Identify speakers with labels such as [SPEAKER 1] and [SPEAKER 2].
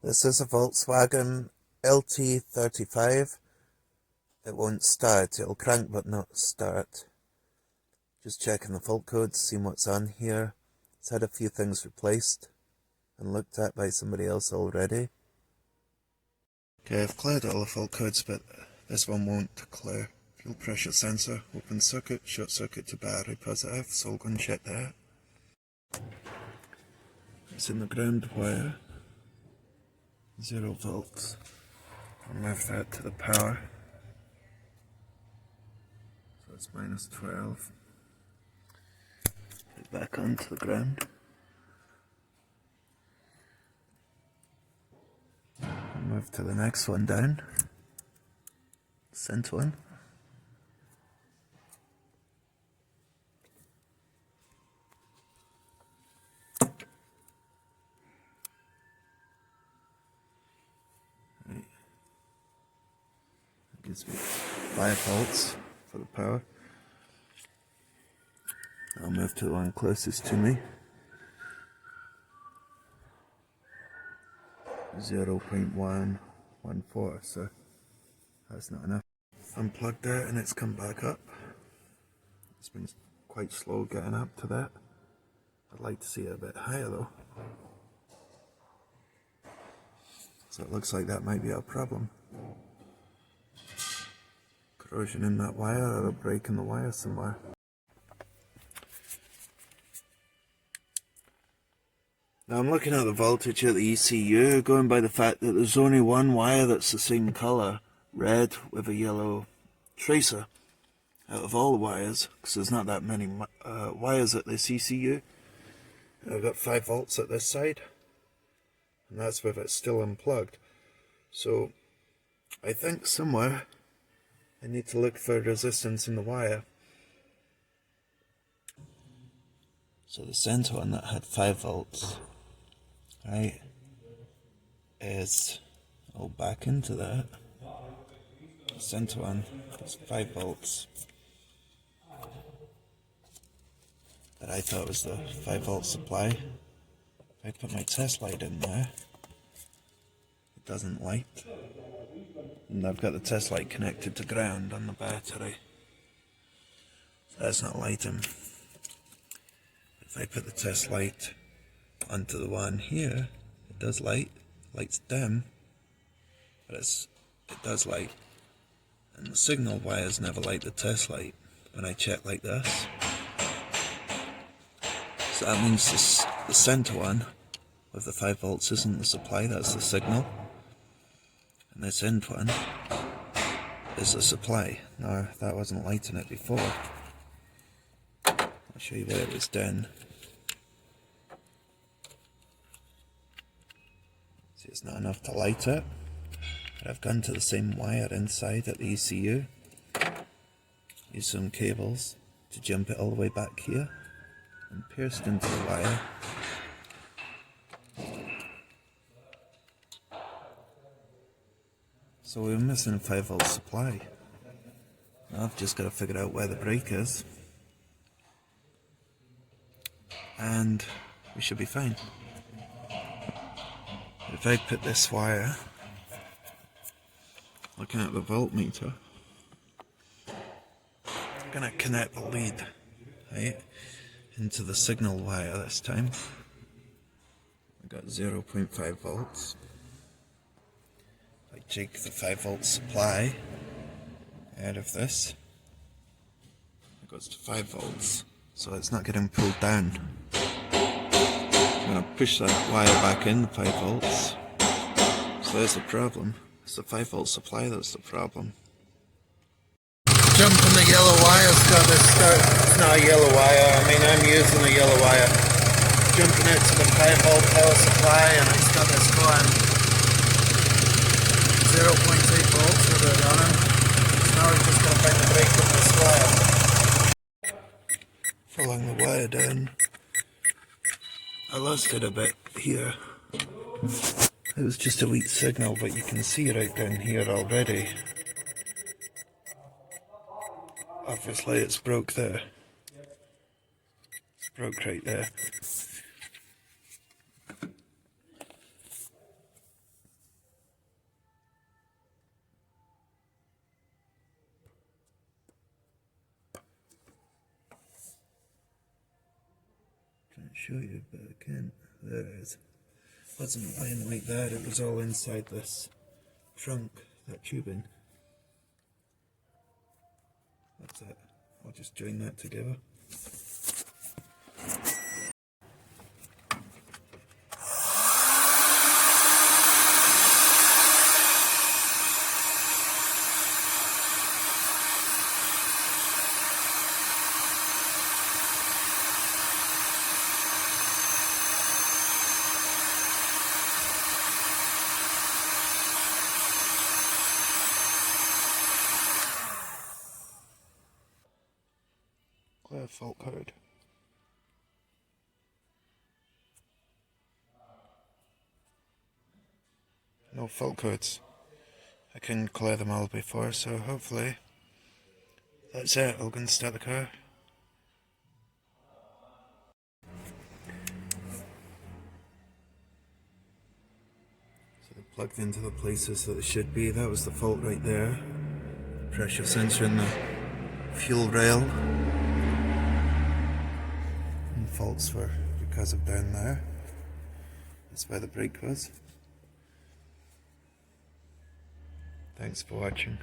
[SPEAKER 1] This is a Volkswagen LT35. It won't start. It'll crank but not start. Just checking the fault codes, seeing what's on here. It's had a few things replaced and looked at by somebody else already. Okay, I've cleared all the fault codes, but this one won't clear. Fuel pressure sensor, open circuit, short circuit to battery positive, so I'll go and check that. It's in the ground wire. 0 volts. I'll move that to the power. So it's minus 12. Put it back onto the ground. I'll move to the next one down. Center one. Right. That gives me 5 volts for the power. I'll move to the one closest to me. 0.114, so that's not enough. Unplugged it and it's come back up. It's been quite slow getting up to that. I'd like to see it a bit higher though. So it looks like that might be a problem. Corrosion in that wire or a break in the wire somewhere. Now I'm looking at the voltage at the ECU, going by the fact that there's only one wire that's the same colour, red with a yellow tracer, out of all the wires, because there's not that many wires at this ECU. I've got 5 volts at this side, and that's with it still unplugged. So I think somewhere I need to look for resistance in the wire. So the center one that had 5 volts, right, is all back into that. The center one is 5 volts. That I thought was the 5 volt supply. If I put my test light in there, it doesn't light. And I've got the test light connected to ground on the battery. So that's not lighting. If I put the test light onto the one here, it does light. Light's dim, but it does light. And the signal wires never light the test light when I check like this. So that means the center one with the 5 volts isn't the supply, that's the signal. And this end one is the supply. Now that wasn't lighting it before. I'll show you where it was done. See, it's not enough to light it. But I've gone to the same wire inside at the ECU. Use some cables to jump it all the way back here. And pierced into the wire. So we're missing a 5 volt supply. Now I've just got to figure out where the break is. And we should be fine. If I put this wire, looking at the voltmeter, I'm going to connect the lead, right, into the signal wire this time. I've got 0.5 volts. I take the 5 volt supply out of this. It goes to 5 volts, so it's not getting pulled down. I'm going to push that wire back in, the 5 volts. So there's the problem. It's the 5 volt supply that's the problem. Jumping the yellow wire's got this start. It's not a yellow wire, I mean I'm using a yellow wire. Jumping it to the 5 volt power supply and it's got this going 0.8 volts with it running. So now we're just going to bring the brake with this wire. Following the wire down. I lost it a bit here. It was just a weak signal, but you can see right down here already. Obviously it's broke there. It's broke right there. show you, but I can't. There it is. It wasn't lying like that, it was all inside this trunk, that tubing. That's it. I'll just join that together. Clear fault code. No fault codes. I couldn't clear them all before, so hopefully that's it. I'm going to start the car. So they're plugged into the places that they should be. That was the fault right there. Pressure sensor in the fuel rail. And faults were because of down there. That's where the brake was. Thanks for watching.